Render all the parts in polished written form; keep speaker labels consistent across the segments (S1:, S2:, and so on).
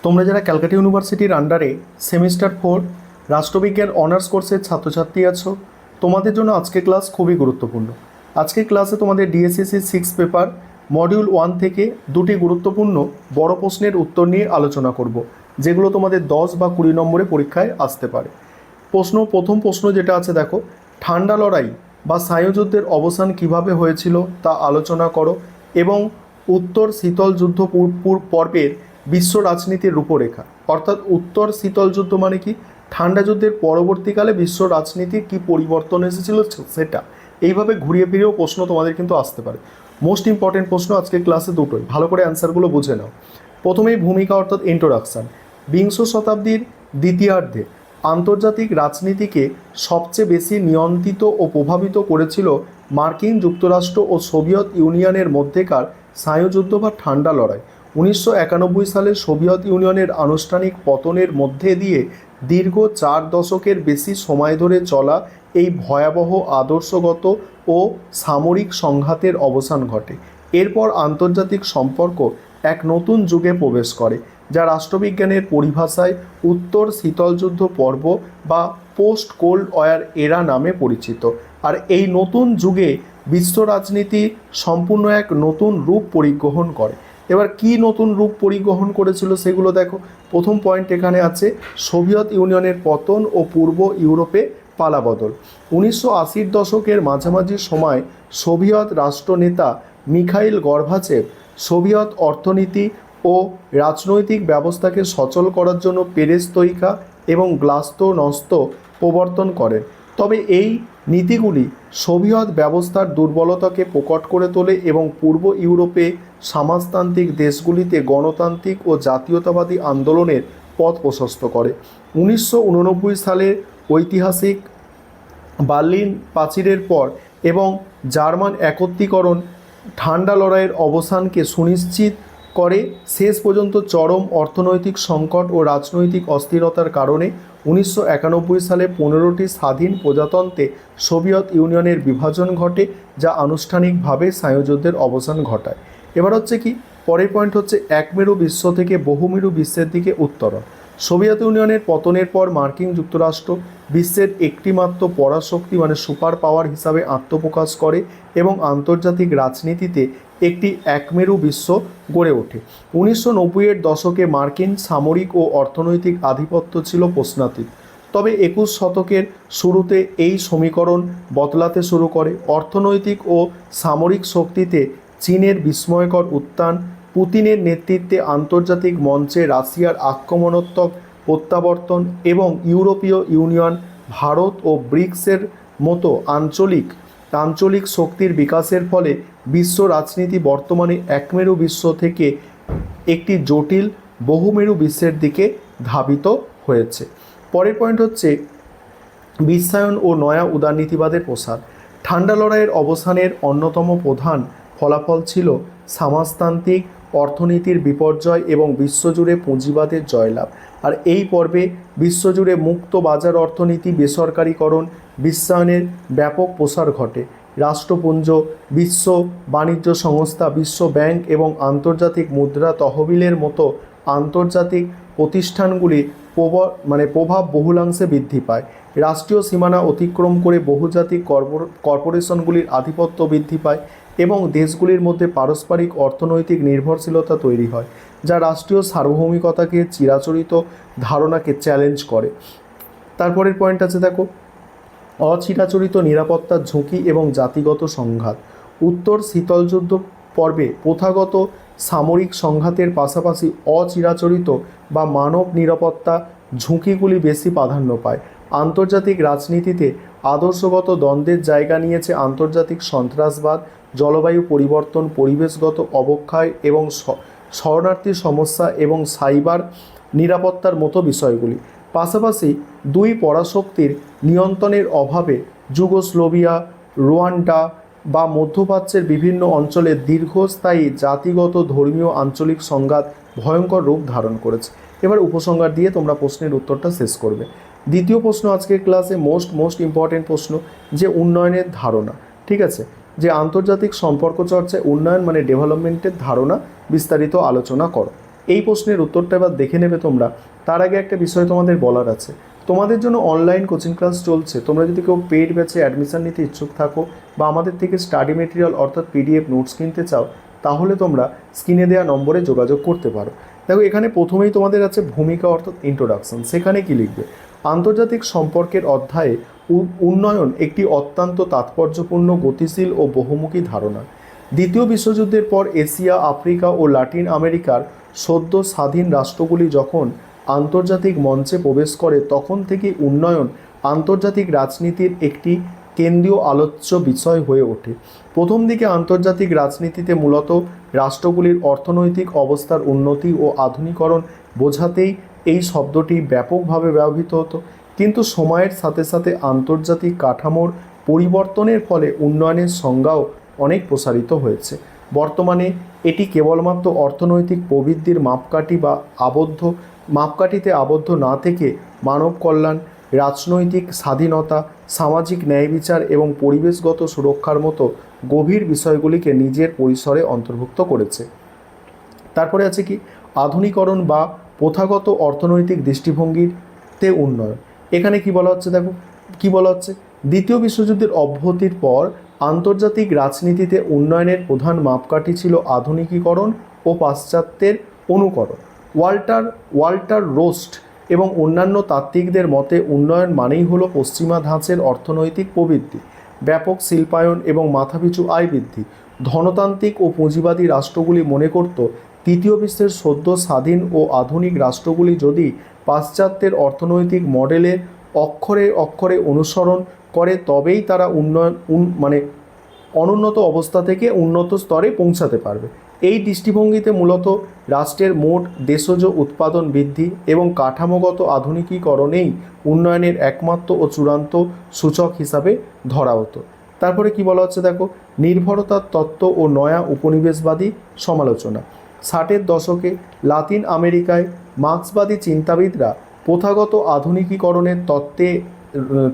S1: তোমরা যারা ক্যালকাটা ইউনিভার্সিটির আন্ডারে সেমিস্টার 4 রাষ্ট্রবিজ্ঞান অনার্স কোর্সের ছাত্রছাত্রী আছো, তোমাদের জন্য আজকের ক্লাস খুবই গুরুত্বপূর্ণ। আজকের ক্লাসে তোমাদের ডিএসসিসি 6 পেপার মডিউল 1 থেকে দুটি গুরুত্বপূর্ণ বড় প্রশ্নের উত্তর নিয়ে আলোচনা করব, যেগুলো তোমাদের 10 বা 20 নম্বরে পরীক্ষায় আসতে পারে। প্রথম প্রশ্ন যেটা আছে দেখো, ঠান্ডা লড়াই বা স্নায়ুযুদ্ধের অবসান কিভাবে হয়েছিল তা আলোচনা করো এবং উত্তর শীতল যুদ্ধ পর্বের বিশ্ব রাজনীতির রূপরেখা, অর্থাৎ উত্তর শীতল যুদ্ধ মানে কি, ঠান্ডা যুদ্ধের পরবর্তীকালে বিশ্ব রাজনীতির কী পরিবর্তন এসেছিল সেটা। এইভাবে ঘুরিয়ে ফিরেও প্রশ্ন তোমাদের কিন্তু আসতে পারে। মোস্ট ইম্পর্টেন্ট প্রশ্ন আজকের ক্লাসে দুটোই, ভালো করে অ্যান্সারগুলো বুঝে নাও। প্রথমেই ভূমিকা অর্থাৎ ইন্ট্রোডাকশান। বিংশ শতাব্দীর দ্বিতীয়ার্ধে আন্তর্জাতিক রাজনীতিকে সবচেয়ে বেশি নিয়ন্ত্রিত ও প্রভাবিত করেছিল মার্কিন যুক্তরাষ্ট্র ও সোভিয়েত ইউনিয়নের মধ্যেকার স্নায়ুযুদ্ধ বা ঠান্ডা লড়াই। 1991 সালে সোভিয়েত ইউনিয়নের আনুষ্ঠানিক পতনের মধ্যে দিয়ে দীর্ঘ 4 দশকের বেশি সময় ধরে চলা এই ভয়াবহ আদর্শগত ও সামরিক সংঘাতের অবসান ঘটে। এরপর আন্তর্জাতিক সম্পর্ক এক নতুন যুগে প্রবেশ করে, যা রাষ্ট্রবিজ্ঞানের পরিভাষায় উত্তর শীতল যুদ্ধ পর্ব বা পোস্ট কোল্ড ওয়ার এরা নামে পরিচিত। আর এই নতুন যুগে বিশ্ব রাজনীতি সম্পূর্ণ এক নতুন রূপ পরিগ্রহণ করে। এবার কি নতুন রূপ পরিগ্রহণ করেছিল সেগুলো দেখো। প্রথম পয়েন্ট এখানে আছে সোভিয়েত ইউনিয়নের পতন ও পূর্ব ইউরোপে পালাবদল। 1980-র দশকের মাঝামাঝি সময় সোভিয়েত রাষ্ট্রনেতা মিখাইল গর্বাচেভ সোভিয়েত অর্থনীতি ও রাজনৈতিক ব্যবস্থাকে সচল করার জন্য পেরেস্ত্রয়িকা এবং গ্লাস্নোস্ত প্রবর্তন করেন। তবে এই নীতিগুলি সোভিয়েত ব্যবস্থার দুর্বলতাকে প্রকট করে তোলে এবং পূর্ব ইউরোপে সমাজতান্ত্রিক দেশগুলিতে গণতান্ত্রিক ও জাতীয়তাবাদী আন্দোলনের পথ প্রশস্ত করে। 1989 সালের ঐতিহাসিক বার্লিন প্রাচীরের পর এবং জার্মান একত্রীকরণ ঠান্ডা লড়াইয়ের অবসানকে সুনিশ্চিত করে। শেষ পর্যন্ত চরম অর্থনৈতিক সংকট ও রাজনৈতিক অস্থিরতার কারণে 1991 সালে 15টি স্বাধীন প্রজাতন্ত্রে সোভিয়েত ইউনিয়নের বিভাজন ঘটে, যা আনুষ্ঠানিকভাবে স্নায়ুযুদ্ধের অবসান ঘটায়। এবার হচ্ছে কি, পরের পয়েন্ট হচ্ছে একমেরু বিশ্ব থেকে বহুমেরু বিশ্বের দিকে উত্তরণ। সোভিয়েত ইউনিয়নের পতনের পর মার্কিন যুক্তরাষ্ট্র বিশ্বের একটিমাত্র পরাশক্তি মানে সুপার পাওয়ার হিসাবে আত্মপ্রকাশ করে এবং আন্তর্জাতিক রাজনীতিতে একটি একমেরু বিশ্ব গড়ে ওঠে। 1990-এর দশকে মার্কিন সামরিক ও অর্থনৈতিক আধিপত্য ছিল প্রশ্নাতীত। তবে 21 শতকের শুরুতে এই সমীকরণ বদলাতে শুরু করে। অর্থনৈতিক ও সামরিক শক্তিতে চীনের বিস্ময়কর উত্থান, পুতিনের নেতৃত্বে আন্তর্জাতিক মঞ্চে রাশিয়ার আক্রমণাত্মক প্রত্যাবর্তন এবং ইউরোপীয় ইউনিয়ন, ভারত ও ব্রিক্সের মতো আঞ্চলিক শক্তির বিকাশের ফলে বিশ্ব রাজনীতি বর্তমানে একমেরু বিশ্ব থেকে একটি জটিল বহুমেরু বিশ্বের দিকে ধাবিত হয়েছে। পরের পয়েন্ট হচ্ছে বিশ্বায়ন ও নয়া উদারনীতিবাদের প্রসার। ঠান্ডা লড়াইয়ের অবসানের অন্যতম প্রধান ফলাফল ছিল সমাজতান্ত্রিক অর্থনীতির বিপর্যয় এবং বিশ্বজুড়ে পুঁজিবাদের জয়লাভ। আর এই পর্বে বিশ্বজুড়ে মুক্ত বাজার অর্থনীতি, বেসরকারীকরণ, বিশ্বায়নের ব্যাপক প্রসার ঘটে। রাষ্ট্রপুঞ্জ, বিশ্ব বাণিজ্য সংস্থা, বিশ্ব ব্যাংক এবং আন্তর্জাতিক মুদ্রা তহবিলের মতো আন্তর্জাতিক প্রতিষ্ঠানগুলি প্রভাব বহুলাংশে বৃদ্ধি পায়। রাষ্ট্রীয় সীমানা অতিক্রম করে বহুজাতিক কর্পোরেশনগুলির আধিপত্য বৃদ্ধি পায় এবং দেশগুলির মধ্যে পারস্পরিক অর্থনৈতিক নির্ভরশীলতা তৈরি হয়, যা রাষ্ট্রীয় সার্বভৌমিকতাকে চিরাচরিত ধারণাকে চ্যালেঞ্জ করে। তারপরের পয়েন্ট আছে দেখো, অচিরাচরিত নিরাপত্তার ঝুঁকি এবং জাতিগত সংঘাত। উত্তর শীতল যুদ্ধ পর্বে প্রথাগত সামরিক সংঘাতের পাশাপাশি অচিরাচরিত বা মানব নিরাপত্তা ঝুঁকিগুলি বেশি প্রাধান্য পায়। আন্তর্জাতিক রাজনীতিতে আদর্শগত দ্বন্দ্বের জায়গা নিয়েছে আন্তর্জাতিক সন্ত্রাসবাদ, জলবায়ু পরিবর্তন, পরিবেশগত অবক্ষয় এবং শরণার্থী সমস্যা এবং সাইবার নিরাপত্তার মতো বিষয়গুলি। পাশাপাশি দুই পরাশক্তির নিয়ন্ত্রণের অভাবে যুগোস্লোভিয়া, রুয়ান্ডা বা মধ্যপ্রাচ্যের বিভিন্ন অঞ্চলে দীর্ঘস্থায়ী জাতিগত ধর্মীয় আঞ্চলিক সংঘাত ভয়ঙ্কর রূপ ধারণ করেছে। এবার উপসংহার দিয়ে তোমরা প্রশ্নের উত্তরটা শেষ করবে। দ্বিতীয় প্রশ্ন আজকের ক্লাসে মোস্ট ইম্পর্টেন্ট প্রশ্ন, যে উন্নয়নের ধারণা। ঠিক আছে, যে আন্তর্জাতিক সম্পর্ক চর্চায় উন্নয়ন মানে ডেভেলপমেন্টের ধারণা বিস্তারিত আলোচনা করো। এই প্রশ্নের উত্তরটা এবার দেখে নেবে তোমরা। তার আগে একটা বিষয় তোমাদের বলার আছে, তোমাদের জন্য অনলাইন কোচিং ক্লাস চলছে। তোমরা যদি কেউ পেইড ব্যাচে অ্যাডমিশন নিতে ইচ্ছুক থাকো বা আমাদের থেকে স্টাডি মেটেরিয়াল অর্থাৎ পিডিএফ নোটস কিনতে চাও, তাহলে তোমরা স্ক্রিনে দেওয়া নম্বরে যোগাযোগ করতে পারো। দেখো এখানে প্রথমেই তোমাদের আছে ভূমিকা অর্থাৎ ইন্ট্রোডাকশন। সেখানে কি লিখবে? আন্তর্জাতিক সম্পর্কের অধ্যায়ে উন্নয়ন একটি অত্যন্ত তাৎপর্যপূর্ণ, গতিশীল ও বহুমুখী ধারণা। দ্বিতীয় বিশ্বযুদ্ধের পর এশিয়া, আফ্রিকা ও লাতিন আমেরিকার সদ্য স্বাধীন রাষ্ট্রগুলি যখন আন্তর্জাতিক মঞ্চে প্রবেশ করে, তখন থেকে উন্নয়ন আন্তর্জাতিক রাজনীতির একটি কেন্দ্রীয় আলোচ্য বিষয় হয়ে ওঠে। প্রথম দিকে আন্তর্জাতিক রাজনীতিতে মূলত রাষ্ট্রগুলির অর্থনৈতিক অবস্থার উন্নতি ও আধুনিকরণ বোঝাতেই এই শব্দটি ব্যাপকভাবে ব্যবহৃত হতো, কিন্তু সময়ের সাথে সাথে আন্তর্জাতিক কাঠামোর পরিবর্তনের ফলে উন্নয়নের সংজ্ঞাও অনেক প্রসারিত হয়েছে। বর্তমানে এটি কেবলমাত্র অর্থনৈতিক প্রবৃদ্ধির মাপকাঠিতে আবদ্ধ না থেকে মানব কল্যাণ, রাজনৈতিক স্বাধীনতা, সামাজিক ন্যায় বিচার এবং পরিবেশগত সুরক্ষার মতো গভীর বিষয়গুলিকে নিজের পরিসরে অন্তর্ভুক্ত করেছে। তারপরে আছে কি? আধুনিকরণ বা প্রথাগত অর্থনৈতিক দৃষ্টিভঙ্গিতে উন্নয়ন। এখানে কি বলা হচ্ছে? দেখো কি বলা হচ্ছে, দ্বিতীয় বিশ্বযুদ্ধের অব্যাহতির পর আন্তর্জাতিক রাজনীতিতে উন্নয়নের প্রধান মাপকাঠি ছিল আধুনিকীকরণ ও পাশ্চাত্যের অনুকরণ। ওয়াল্টার রোস্ট এবং অন্যান্য তাত্ত্বিকদের মতে উন্নয়ন মানেই হলো পশ্চিমা ধাঁচের অর্থনৈতিক প্রবৃদ্ধি, ব্যাপক শিল্পায়ন এবং মাথাপিছু আয় বৃদ্ধি। ধনতান্ত্রিক ও পুঁজিবাদী রাষ্ট্রগুলি মনে করত, তৃতীয় বিশ্বের সদ্য স্বাধীন ও আধুনিক রাষ্ট্রগুলি যদি পাশ্চাত্যের অর্থনৈতিক মডেলের অক্ষরে অক্ষরে অনুসরণ করে, তবেই তারা অনুন্নত অবস্থা থেকে উন্নত স্তরে পৌঁছাতে পারবে। এই দৃষ্টিভঙ্গিতে মূলত রাষ্ট্রের মোট দেশজ উৎপাদন বৃদ্ধি এবং কাঠামোগত আধুনিকীকরণেই উন্নয়নের একমাত্র ও চূড়ান্ত সূচক হিসাবে ধরা হতো। তারপরে কি বলা হচ্ছে? দেখো, নির্ভরতার তত্ত্ব ও নয়া উপনিবেশবাদী সমালোচনা। 60-এর দশকে লাতিন আমেরিকায় মার্ক্সবাদী চিন্তাবিদরা প্রথাগত আধুনিকীকরণের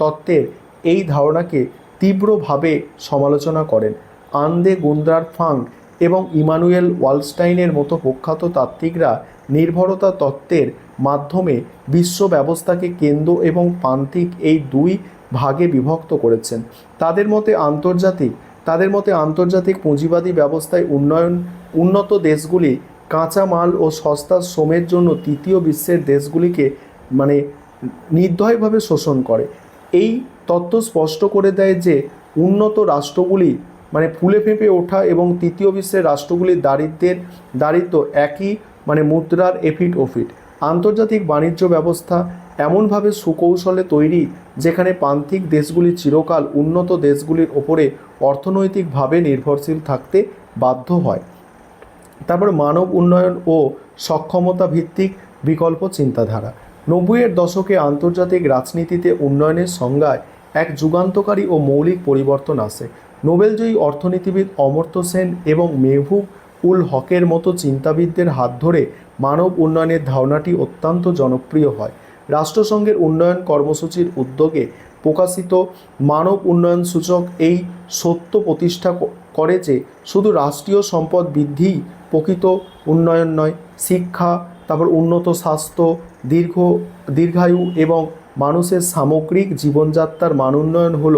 S1: তত্ত্বের এই ধারণাকে তীব্রভাবে সমালোচনা করেন। আন্দে গুন্দ্রার ফাং এবং ইমানুয়েল ওয়ালস্টাইনের মতো প্রখ্যাত তাত্ত্বিকরা নির্ভরতা তত্ত্বের মাধ্যমে বিশ্ব ব্যবস্থাকে কেন্দ্র এবং প্রান্তিক এই দুই ভাগে বিভক্ত করেছেন। তাদের মতে আন্তর্জাতিক পুঁজিবাদী ব্যবস্থায় উন্নত দেশগুলি কাঁচা মাল ও সস্তা শ্রমের জন্য তৃতীয় বিশ্বের দেশগুলিকে নির্দয়ভাবে শোষণ করে। এই তত্ত্ব স্পষ্ট করে দেয় যে উন্নত রাষ্ট্রগুলি ফুলে ফেঁপে ওঠা এবং তৃতীয় বিশ্বের রাষ্ট্রগুলির দারিদ্র্য একই মুদ্রার এফিট ওফিট। আন্তর্জাতিক বাণিজ্য ব্যবস্থা এমনভাবে সুকৌশলে তৈরি যেখানে প্রান্তিক দেশগুলি চিরকাল উন্নত দেশগুলির ওপরে অর্থনৈতিকভাবে নির্ভরশীল থাকতে বাধ্য হয়। তারপর মানব উন্নয়ন ও সক্ষমতা ভিত্তিক বিকল্প চিন্তাধারা। 90-এর দশকে আন্তর্জাতিক রাজনীতিতে উন্নয়নের সংজ্ঞায় এক যুগান্তকারী ও মৌলিক পরিবর্তন আসে। নোবেলজয়ী অর্থনীতিবিদ অমর্ত্য সেন এবং মেহবুব উল হকের মতো চিন্তাবিদদের হাত ধরে মানব উন্নয়নের ধারণাটি অত্যন্ত জনপ্রিয় হয়। রাষ্ট্রসংঘের উন্নয়ন কর্মসূচির উদ্যোগে প্রকাশিত মানব উন্নয়ন সূচক এই সত্য প্রতিষ্ঠা করে যে শুধু রাষ্ট্রীয় সম্পদ বৃদ্ধিই প্রকৃত উন্নয়ন নয়। শিক্ষা, তারপর উন্নত স্বাস্থ্য, দীর্ঘায়ু এবং মানুষের সামগ্রিক জীবনযাত্রার মান উন্নয়ন হল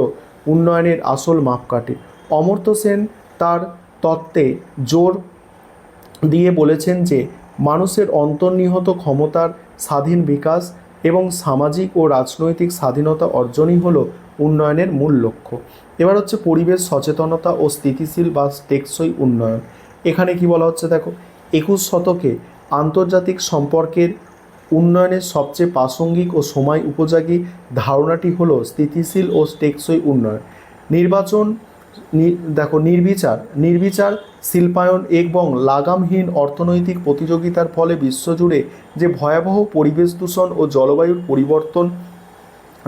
S1: উন্নয়নের আসল মাপকাঠি। অমর্ত্য সেন তার তত্ত্বে জোর দিয়ে বলেছেন যে মানুষের অন্তর্নিহিত ক্ষমতার স্বাধীন বিকাশ এবং সামাজিক ও রাজনৈতিক স্বাধীনতা অর্জনই হলো উন্নয়নের মূল লক্ষ্য। এবার হচ্ছে পরিবেশ সচেতনতা ও স্থিতিশীল বা টেকসই উন্নয়ন। এখানে কি বলা হচ্ছে? দেখো, 21 শতকে আন্তর্জাতিক সম্পর্কের উন্নয়নের সবচেয়ে প্রাসঙ্গিক ও সময় উপযোগী ধারণাটি হলো স্থিতিশীল ও টেকসই উন্নয়ন। নির্বিচার শিল্পায়ন এবং লাগামহীন অর্থনৈতিক প্রতিযোগিতার ফলে বিশ্বজুড়ে যে ভয়াবহ পরিবেশ দূষণ ও জলবায়ুর পরিবর্তন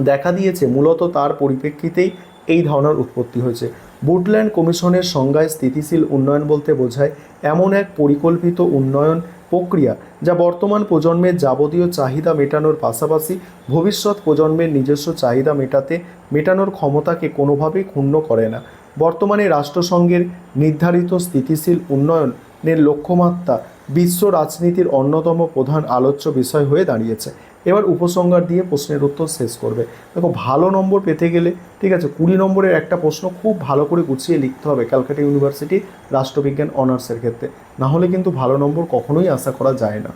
S1: দেখা দিয়েছে, মূলত তার পরিপ্রেক্ষিতেই এই ধারণার উৎপত্তি হয়েছে। বুটল্যান্ড কমিশনের সংজ্ঞায় স্থিতিশীল উন্নয়ন বলতে বোঝায় এমন এক পরিকল্পিত উন্নয়ন প্রক্রিয়া যা বর্তমান প্রজন্মের যাবতীয় চাহিদা মেটানোর পাশাপাশি ভবিষ্যৎ প্রজন্মের নিজস্ব চাহিদা মেটানোর ক্ষমতাকে কোনোভাবেই ক্ষুণ্ণ করে না। বর্তমানে রাষ্ট্রসংঘের নির্ধারিত স্থিতিশীল উন্নয়নের লক্ষ্যমাত্রা বিশ্ব রাজনীতির অন্যতম প্রধান আলোচ্য বিষয় হয়ে দাঁড়িয়েছে। এবার উপসংহার দিয়ে প্রশ্নের উত্তর শেষ করবে। দেখো, ভালো নম্বর পেতে গেলে, ঠিক আছে, 20 নম্বরের একটা প্রশ্ন খুব ভালো করে গুছিয়ে লিখতে হবে ক্যালকাটা ইউনিভার্সিটি রাষ্ট্রবিজ্ঞান অনার্সের ক্ষেত্রে, না হলে কিন্তু ভালো নম্বর কখনোই আশা করা যায় না।